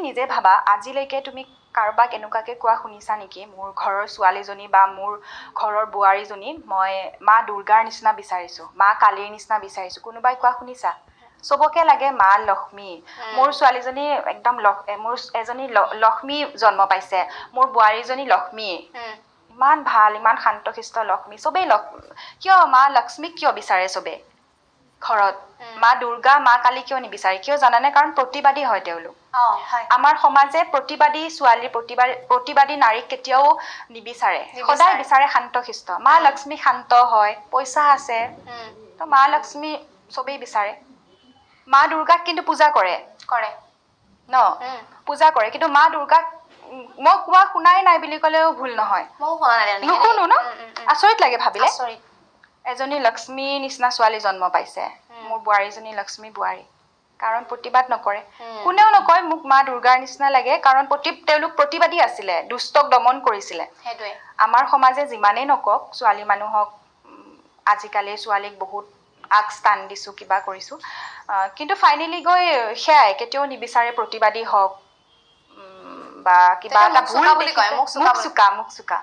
নিজে ভাবা আজিলৈকে তুমি কাৰোবাক এনেকুৱাকৈ কোৱা শুনিছা নেকি মোৰ ঘৰৰ ছোৱালীজনী বা মোৰ ঘৰৰ বোৱাৰীজনী মই মা দুৰ্গাৰ নিচিনা বিচাৰিছোঁ মা কালীৰ নিচিনা বিচাৰিছোঁ কোনোবাই কোৱা শুনিছা চবকে লাগে মা লক্ষ্মী মোৰ ছোৱালীজনী একদম মোৰ এজনী লক্ষ্মী জন্ম পাইছে মোৰ বোৱাৰীজনী লক্ষ্মী ইমান ভাল ইমান শান্তশিষ্ট লক্ষ্মী চবেই কিয় মা লক্ষ্মীক কিয় বিচাৰে চবে ঘৰত মা দুৰ্গা মা কালী কিয় নিবিচাৰে কিয় জানানে কাৰণ প্ৰতিবাদী হয় তেওঁলোক আমাৰ সমাজে প্ৰতিবাদী ছোৱালীৰ প্ৰতিবাদী নাৰীক কেতিয়াও নিবিচাৰে সদায় বিচাৰে শান্তশিষ্ট মা লক্ষ্মী শান্ত হয় পইচা আছে তো মা লক্ষ্মী চবেই বিচাৰে মা দুৰ্গাক কিন্তু পূজা কৰে ন পূজা কৰে কিন্তু মা দুৰ্গাক মই কোৱা শুনাই নাই বুলি ক'লেও ভুল নহয় নুশুনো ন আচৰিত লাগে ভাবিলে এজনী লক্ষ্মী নিচিনা ছোৱালী জন্ম পাইছে মোৰ বোৱাৰীজনী লক্ষ্মী বোৱাৰী কাৰণ প্ৰতিবাদ নকৰে কোনেও নকয় মোক মা দুৰ্গাৰ নিচিনা লাগে কাৰণ তেওঁলোক প্ৰতিবাদী আছিলে দুষ্টক দমন কৰিছিলে আমাৰ সমাজে যিমানেই নকওক ছোৱালী মানুহক আজিকালি ছোৱালীক বহুত আগস্থান দিছোঁ কিবা কৰিছোঁ কিন্তু ফাইনেলি গৈ সেয়াই কেতিয়াও নিবিচাৰে প্ৰতিবাদী হওক বা কিবা এটা ভুল মুখ চোকা